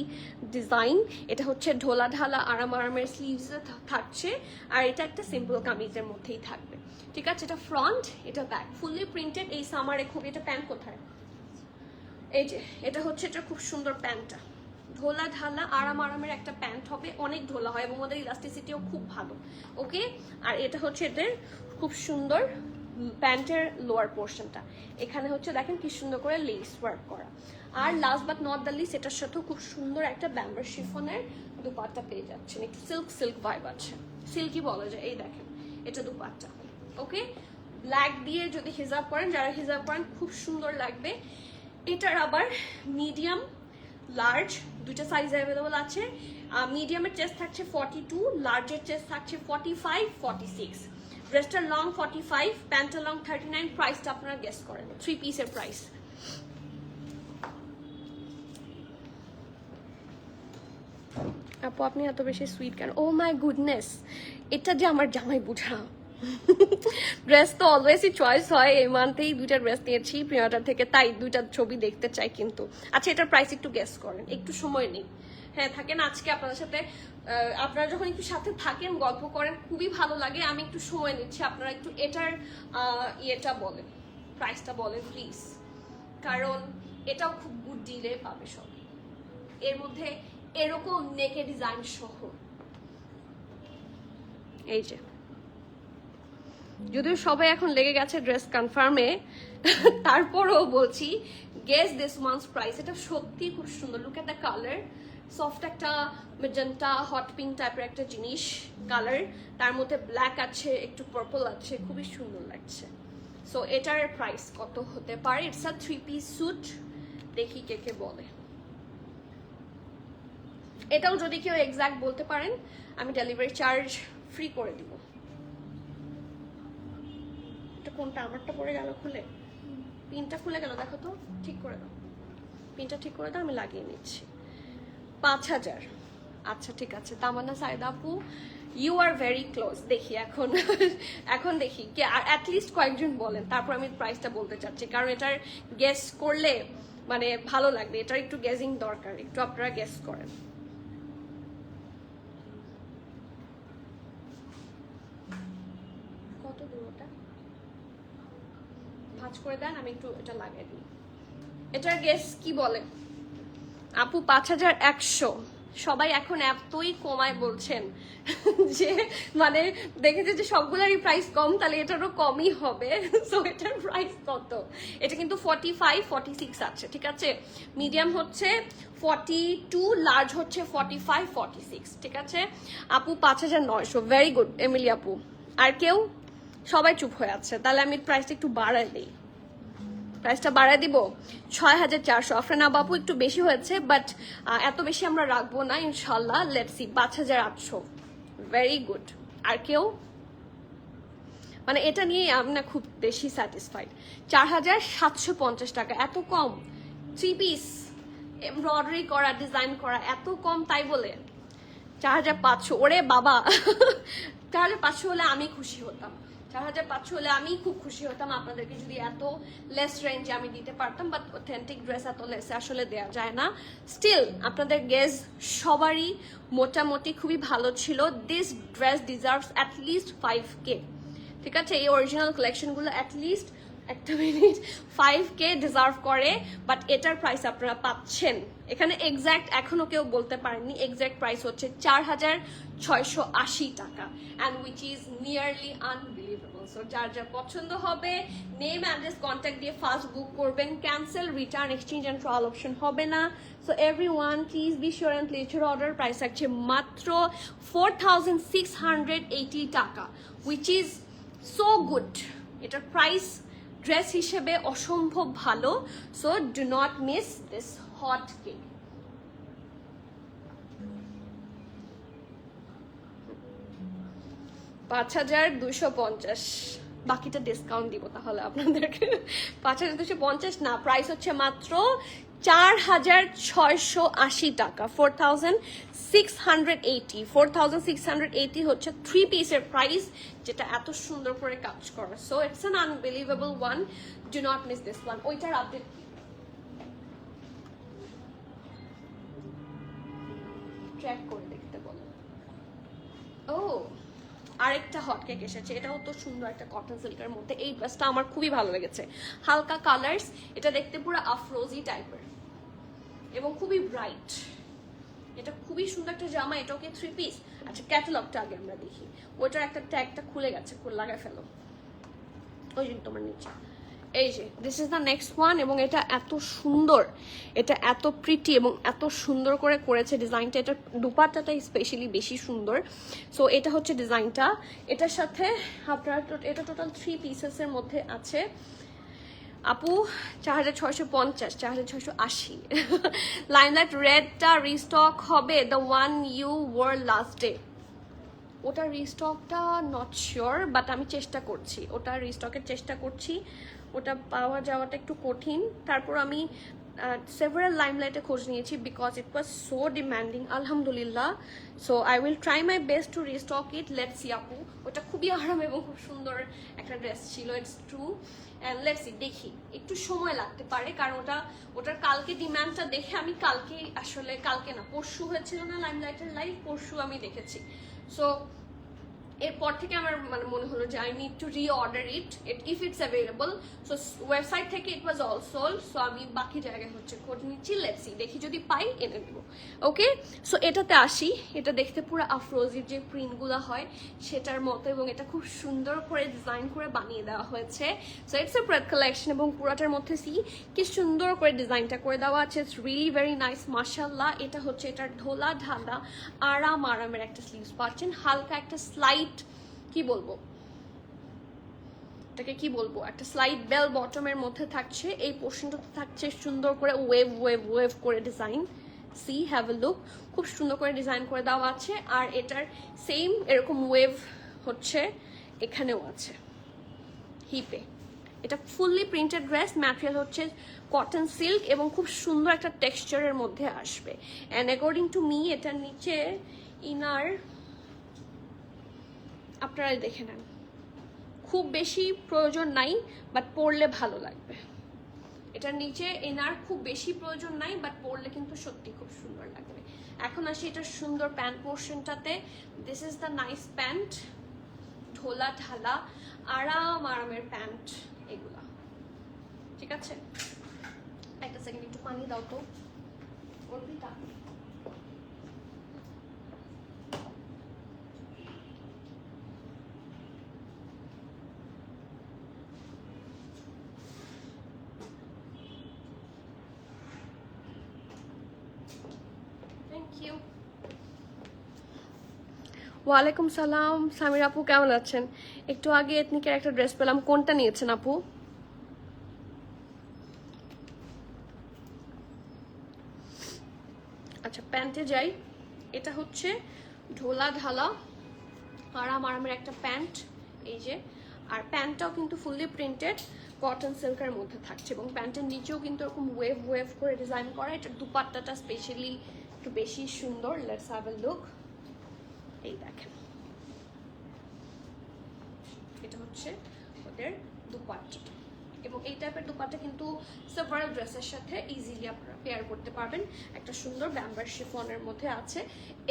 ডিজাইন। এটা হচ্ছে ঢোলা ঢালা আরামের স্লিভসে থাকছে, আর এটা একটা সিম্পল কামিজের মধ্যেই থাকবে, ঠিক আছে। এটা ফ্রন্ট, এটা ব্যাক, ফুললি প্রিন্টেড। এই সামারে খুবই, এটা প্যান্ট কোথায়, এই যে এটা হচ্ছে, এটা খুব সুন্দর প্যান্টটা, ঢোলা ঢালা আরামের একটা প্যান্ট হবে, অনেক ঢোলা হয় এবং ওদের ইলাস্টিসিটিও খুব ভালো, ওকে। আর এটা হচ্ছে এদের খুব সুন্দর প্যান্টের লোয়ার পোর্শনটা, এখানে হচ্ছে দেখেন কি সুন্দর করে লেস ওয়ার্ক করা। আর last but not the least, এটার সাথেও খুব সুন্দর একটা ব্যাম্বার শিফনের দুপাট্টা পেয়ে যাচ্ছেন, একটু সিল্ক সিল্ক ভাইব আছে, সিল্কি বলা যায়। এই দেখেন এটা দুপাট্টা, ওকে। ব্ল্যাক দিয়ে যদি হিজাব পরেন, যারা হিজাব পরেন খুব সুন্দর লাগবে। এটার আবার মিডিয়াম লার্জ দুইটা সাইজ অ্যাভেলেবল আছে। মিডিয়ামের চেস্ট থাকছে 42, লার্জের চেস্ট থাকছে 45, 46। ড্রেসটার লং 45, প্যান্টের লং 39। প্রাইসটা আপনারা গেস করেন, 3 পিসের প্রাইস। আপু আপনি এত বেশি সুইট কেন? ও মাই গুডনেস, এটা যে আমার জামাই বুঝা। ড্রেস তো অলওয়েজই চয়েস হয়, এই মান্থেই দুইটা ড্রেস নিয়েছি প্রিয়টার থেকে, তাই দুইটা ছবি দেখতে চাই কিন্তু। আচ্ছা এটার প্রাইস একটু গেস করেন, একটু সময় নেই। হ্যাঁ থাকেন আজকে আপনাদের সাথে, আপনারা যখন একটু সাথে থাকেন গল্প করেন খুবই ভালো লাগে। আমি একটু সময় নিচ্ছি, আপনারা একটু এটার ইয়েটা বলেন, প্রাইসটা বলেন প্লিজ, কারণ এটাও খুব গুড ডিলে পাবে সব। এর মধ্যে এরকম নেকে ডিজাইন সহ, এই যে যদিও সবাই এখন লেগে গেছে ড্রেস কনফার্মে, তারপরেও বলছি গেস দিস ওয়ান্স প্রাইস। এটা সত্যি খুব সুন্দর, look at the colour, soft একটা মেজেন্টা হট পিঙ্ক টাইপের একটা জিনিস কালার, তার মধ্যে ব্ল্যাক আছে, একটু পার্পল আছে, খুবই সুন্দর লাগছে। সো এটার প্রাইস কত হতে পারে? ইটস আ 3 পিস স্যুট, দেখি কে কে বলে। এটাও যদি কেউ এক্সাক্ট বলতে পারেন আমি ডেলিভারি চার্জ ফ্রি করে দিব। এটা কোনটা? আমারটা পড়ে গেল খুলে, পিনটা খুলে গেল, দেখো তো, ঠিক করে দাও, পিনটা ঠিক করে দাও, আমি লাগিয়ে নিচ্ছি। 5000। আচ্ছা ঠিক আছে, তামান্না সাইদা আপু ইউ আর ভেরি ক্লোজ। দেখি এখন এখন দেখি কে অ্যাটলিস্ট কয়েকজন বলেন, তারপর আমি প্রাইসটা বলতে চাচ্ছি, কারণ এটার গেস করলে মানে ভালো লাগবে, এটার একটু গেজিং দরকার, একটু আপনারা গেস করেন। কত দূর ওটা ভাঁজ করে দেন, আমি একটু এটা লাগিয়ে দিই। এটার গেস কি বলে আপু? 5100। সবাই এখন এতই কমায় বলছেন যে মানে দেখেছে যে সবগুলোরই প্রাইস কম, তাহলে এটারও কমই হবে। সো এটার প্রাইস কত? এটা কিন্তু 45, 46 আছে, ঠিক আছে। মিডিয়াম হচ্ছে 42, লার্জ হচ্ছে 45, 46, ঠিক আছে। আপু 5900, ভেরি গুড এমিলি আপু। আর কেউ? সবাই চুপ হয়ে আছে, তাহলে আমি প্রাইসটা একটু বাড়াই দিই, প্রাইসটা বাড়ায় দিব 6400। আফরানা বাপু একটু বেশি হয়েছে, বাট এত বেশি আমরা রাখবো না ইনশাল্লাহ। Let's see, 5800, very good. আর কেউ? মানে এটা নিয়ে আমি না খুব বেশি স্যাটিসফাইড। 4750 টাকা, এত কম? 3 পিস এমব্রয়ডারি করা, ডিজাইন করা, এত কম, তাই বলে 4500? ওরে বাবা 4500 হলে আমি খুশি হতাম, 4500 হলে আমি খুব খুশি হতাম আপনাদেরকে যদি এত লেস রেঞ্জে আমি দিতে পারতাম, বাট অথেন্টিক ড্রেস এত লেসে আসলে দেওয়া যায় না। স্টিল আপনাদের গেজ সবারই মোটামুটি খুবই ভালো ছিল। This dress deserves at least 5K, ঠিক আছে। এই অরিজিনাল কালেকশনগুলো অ্যাটলিস্ট, একটা মিনিট, 5K ডিজার্ভ করে, বাট এটার প্রাইস আপনারা পাচ্ছেন এখানে এক্স্যাক্ট এখনো কেউ বলতে পারেননি। এক্স্যাক্ট প্রাইস হচ্ছে 4680 টাকা, and which is nearly unbelievable. So যার যা পছন্দ হবে নেম অ্যাড্রেস কন্ট্যাক্ট দিয়ে ফার্স্ট বুক করবেন। Cancel, return, exchange and trial option হবে না। So everyone please be sure and place your order. Price থাকছে মাত্র 4680 টাকা, উইচ ইজ সো গুড। এটার প্রাইস ড্রেস হিসেবে অসম্ভব ভালো। So do not miss this hot cake. $5250, বাকিটা ডিসকাউন্ট দিব তাহলে আপনাদেরকে। 5250 না, প্রাইস হচ্ছে মাত্র 4680 টাকা, 4680। 4680 হচ্ছে 3 পিসের প্রাইস, যেটা এত সুন্দর করে কাজ করা। So it's an unbelievable one, do not miss this one. ওইটার আপডেট ট্র্যাক করে দেখতে বলো। ও আরেকটা হট কেক এসেছে, এটাও তো সুন্দর একটা কটন সিল্কের মধ্যে। এই ড্রেসটা আমার খুবই ভালো লেগেছে, হালকা কালার্স, এটা দেখতে পুরো আফরোজি টাইপের এবং খুবই ব্রাইট। এটা খুবই সুন্দর একটা জামা, এটাও কি 3 পিস? আচ্ছা ক্যাটালগটা আগে আমরা দেখি। ওইটার একটা ট্যাগটা খুলে গেছে, লাগায় ফেলো, ওই জন্য তোমার নিচে। এই যে this is the next one, এবং এটা এত সুন্দর, এটা এত প্রিটি এবং এত সুন্দর করে করেছে ডিজাইনটা। এটা দুপাট্টাটা স্পেশালি বেশি সুন্দর। সো এটা হচ্ছে ডিজাইনটা। এটার সাথে আপনার এটা টোটাল 3 পিসেসের মধ্যে আছে আপু। 4650, 4680। লাইমলাইট রেডটা রিস্টক হবে, the one you were last day. ওটা রিস্টকটা নট শিওর, বাট আমি চেষ্টা করছি, ওটা রিস্টকের চেষ্টা করছি। ওটা পাওয়া যাওয়াটা একটু কঠিন। তারপর আমি সেভারাল লাইমলাইটে খোঁজ নিয়েছি because it was so demanding, আলহামদুলিল্লাহ। So I will try my best to restock it. Let's see আপু। ওটা খুবই আরাম এবং খুব সুন্দর একটা ড্রেস ছিল, it's true. And let's see, দেখি একটু সময় লাগতে পারে, কারণ ওটার কালকে ডিমান্ডটা দেখে আমি কালকে, আসলে কালকে না পরশু হয়েছিল না লাইমলাইটের লাইভ, পরশু আমি দেখেছি। সো এরপর থেকে আমার মানে মনে হলো যে I need to reorder it if it's available. So website থেকে ইট ওয়াজ অল সোল্ড। সো আমি বাকি জায়গায় হচ্ছে খোঁজ নিচ্ছি, লেটস সি, দেখি যদি পাই এনে দেবো। ওকে, সো এটাতে আসি। এটা দেখতে পুরো আফরোজির যে প্রিন্টগুলো হয় সেটার মতো, এবং এটা খুব সুন্দর করে ডিজাইন করে বানিয়ে দেওয়া হয়েছে। So it's a prayed collection, এবং পুরাটার মধ্যে সি কি সুন্দর করে ডিজাইনটা করে দেওয়া আছে। ইটস রিয়েলি ভেরি নাইস, মাশাআল্লাহ। এটা হচ্ছে এটার ঢোলা ঢালা আরামের একটা স্লিভস পাচ্ছেন, হালকা একটা স্লাইড, কি বলবো এটাকে, কি বলবো, একটা স্লাইড বেল বটমের মধ্যে থাকছে। এই পোর্শনটাতে থাকছে সুন্দর করে ওয়েভ ওয়েভ ওয়েভ করে design. See, have a look, খুব সুন্দর করে ডিজাইন করে দেওয়া আছে। আর এটার সেম এরকম ওয়েভ হচ্ছে এখানেও আছে হিপে। এটা ফুললি প্রিন্টেড ড্রেস, ম্যাটেরিয়াল হচ্ছে কটন সিল্ক এবং খুব সুন্দর একটা টেক্সচারের মধ্যে আসবে। অ্যান্ড অ্যাকর্ডিং টু মি এটার নিচে ইনার আপনারা দেখে নেন, খুব বেশি প্রয়োজন নাই, বাট পরলে ভালো লাগবে। এটার নিচে এনার খুব বেশি প্রয়োজন নাই, বাট পরলে কিন্তু সত্যি খুব সুন্দর লাগবে। এখন আসি এটার সুন্দর প্যান্ট পোর্শনটাতে। This is the nice pant, ঢোলা ঢালা আরামের প্যান্ট এগুলা, ঠিক আছে। একটা সেকেন্ড, একটু পানি দাও তো অর্পিতা। ওয়ালাইকুম সালাম সামির আপু, কেমন আছেন? একটু আগে এথনিকের একটা ড্রেস পেলাম, কোনটা নিয়েছেন আপু? আচ্ছা, প্যান্টে যাই। এটা হচ্ছে ঢোলা ঢালা আরামের একটা প্যান্ট, এই যে। আর প্যান্টটাও কিন্তু ফুললি প্রিন্টেড কটন সিল্কের মধ্যে থাকছে, এবং প্যান্টের নিচেও কিন্তু এরকম ওয়েভ ওয়েভ করে ডিজাইন করা। এটার দুপাট্টাটা স্পেশালি একটু বেশি সুন্দর। Let's have a look. এই দেখেন, এটা হচ্ছে ওদের দুপাট্টা, এবং এই টাইপের দুপাট্টা কিন্তু সেভারাল ড্রেসের সাথে ইজিলি আপনারা পেয়ার করতে পারবেন। একটা সুন্দর ব্যাম্বার শিফনের মধ্যে আছে।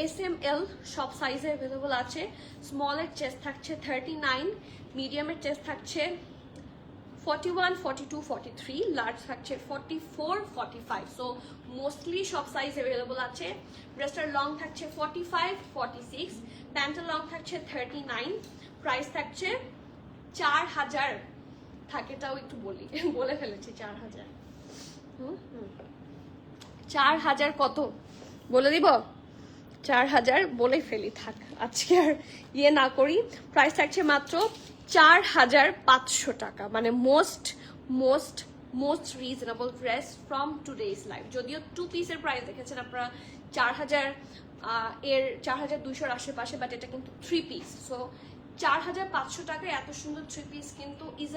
এস এম এল সব সাইজে অ্যাভেলেবল আছে। স্মলের চেস্ট থাকছে 39, মিডিয়ামের চেস্ট থাকছে 41, 42, 43, লার্জ থাকছে 44, 45। সো মোস্টলি সব সাইজ অ্যাভেলেবল আছে। ড্রেসটার লং থাকছে 45, 46, প্যান্টের লং থাকছে 39, প্রাইস থাকছে 4000। থাকেটাও একটু বলি, বলে ফেলেছি 4000। 4000 কত বলে দিব? 4000 বলে ফেলি, থাক আজকে আর ইয়ে না করি। প্রাইস থাকছে মাত্র 4500 টাকা, মানে most reasonable dress from today's life. যদিও 2 পিসের প্রাইস দেখেছেন আপনারা 4000 এর 4200-র আশেপাশে, বাট এটা কিন্তু 3 পিস। সো 4500 টাকায় এত সুন্দর 3 পিস কিন্তু is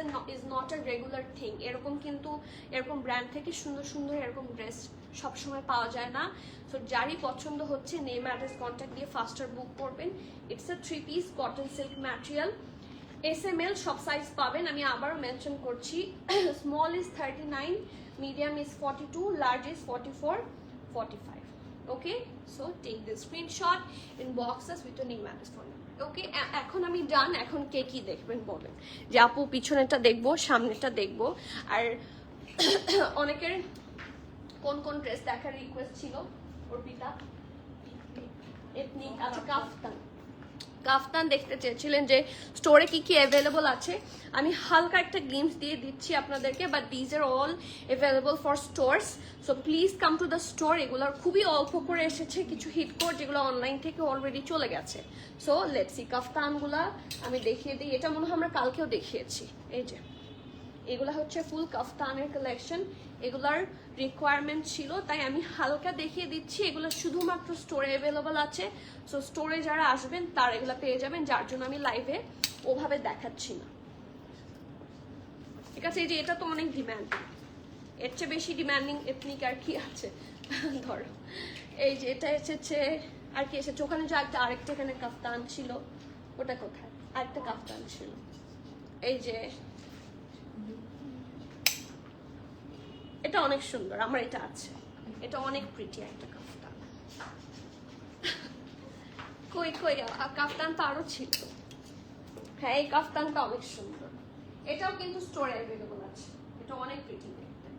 not a regular thing. এরকম কিন্তু এরকম ব্র্যান্ড থেকে সুন্দর সুন্দর এরকম ড্রেস সবসময় পাওয়া যায় না। সো যারই পছন্দ হচ্ছে নেম অ্যাড্রেস কন্ট্যাক্ট দিয়ে ফাস্টার বুক করবেন। It's a 3 piece cotton silk material. SML সব সাইজ পাবেন, আমি আবারও মেনশন করছি। Small is 39, medium is 42, large is 44, 45. Okay, so take the screenshot, inbox us with your name address phone number. Okay, এখন আমি ডান। এখন কে কি দেখবেন বলেন? যে আপু পিছনেরটা দেখবো, সামনেরটা দেখবো। আর অনেকের কোন কোন ড্রেস দেখার রিকোয়েস্ট ছিল অর্পিতা? এথনিক, আচ্ছা কাফতান। কাফতান দেখতে চেয়েছিলেন যে স্টোরে কি কি অ্যাভেলেবল আছে, আমি হালকা একটা গ্লিমস দিয়ে দিচ্ছি আপনাদেরকে, but these are all available for stores. So please come to the store. এগুলোর খুবই অল্প করে এসেছে, কিছু হিট কোড যেগুলো অনলাইন থেকে অলরেডি চলে গেছে। সো লেটস সি কাফতানগুলা আমি দেখিয়ে দিই। এটা মনে হয় আমরা কালকেও দেখিয়েছি। এই যে এগুলা হচ্ছে ফুল কাফতানের কালেকশন, এগুলার রিকোয়ারমেন্ট ছিল তাই আমি হালকা দেখিয়ে দিচ্ছি। এগুলো শুধুমাত্র স্টোরে অ্যাভেলেবল আছে। সো স্টোরে যারা আসবেন তারা এগুলো পেয়ে যাবেন, যার জন্য আমি লাইভে ওভাবে দেখাচ্ছি না, ঠিক আছে। এই যে এটা তো অনেক ডিম্যান্ডিং, এর চেয়ে বেশি ডিম্যান্ডিং এথনিক আর কি আছে ধরো। এই যে এটা এসেছে, আর কি এসেছে ওখানে যে আরেকটা এখানে কাফতান ছিল, ওটা কোথায়, আরেকটা কাফতান ছিল। এই যে এটা অনেক সুন্দর, আমার এটা আছে, এটা অনেক প্রিটি একটা কাফতান। কই কই কাফতান তো আরো ছিল। হ্যাঁ এই কাফতানটা অনেক সুন্দর, এটাও কিন্তু স্টোরে অ্যাভেলেবল আছে, এটা অনেক প্রিটি দেখতে।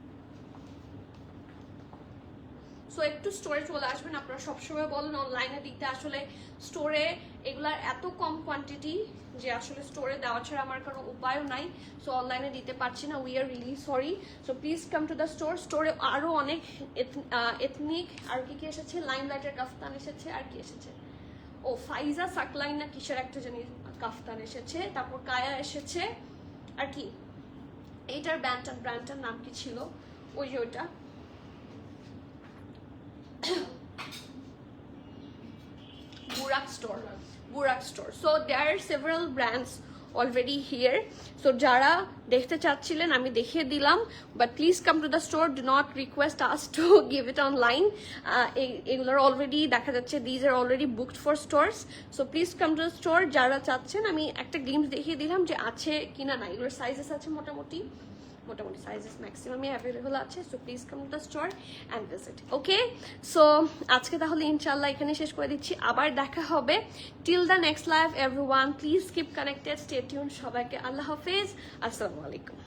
সো একটু স্টোরে চলে আসবেন। আপনারা সবসময় বলেন অনলাইনে দিতে, আসলে স্টোরে এগুলার এত কম কোয়ান্টিটি যে আসলে স্টোরে দেওয়া ছাড়া আমার কোনো উপায়ও নাই। সো অনলাইনে দিতে পারছি না, we are really sorry. So please come to the store. স্টোরে আরও অনেক এথনিক আর কি কি এসেছে, লাইমলাইটের কাফতান এসেছে, আর কি এসেছে, ও ফাইজা সাকলাইন না কিসের একটা জানি কাফতান এসেছে, তারপর কায়া এসেছে, আর কি এইটার ব্র্যান্ডটার নাম কি ছিল, ওই যে ওইটা Burak store. So there are several brands already here. So যারা দেখতে চাচ্ছিলেন আমি দেখিয়ে দিলাম, but please come to the store. Do not request us to give it online. এগুলোর অলরেডি দেখা যাচ্ছে these are already booked for stores. So please come to the store. যারা চাচ্ছেন আমি একটা গ্লিমস দেখিয়ে দিলাম যে আছে কিনা না। এগুলোর সাইজেস আছে মোটামুটি সাইজেস ম্যাক্সিমামই অ্যাভেলেবল আছে। So please come to the store and visit. Okay, so আজকে তাহলে ইনশাল্লাহ এখানে শেষ করে দিচ্ছি, আবার দেখা হবে। Till the next live everyone, please keep connected, stay tune. সবাইকে আল্লাহ হাফেজ, আসসালামু আলাইকুম।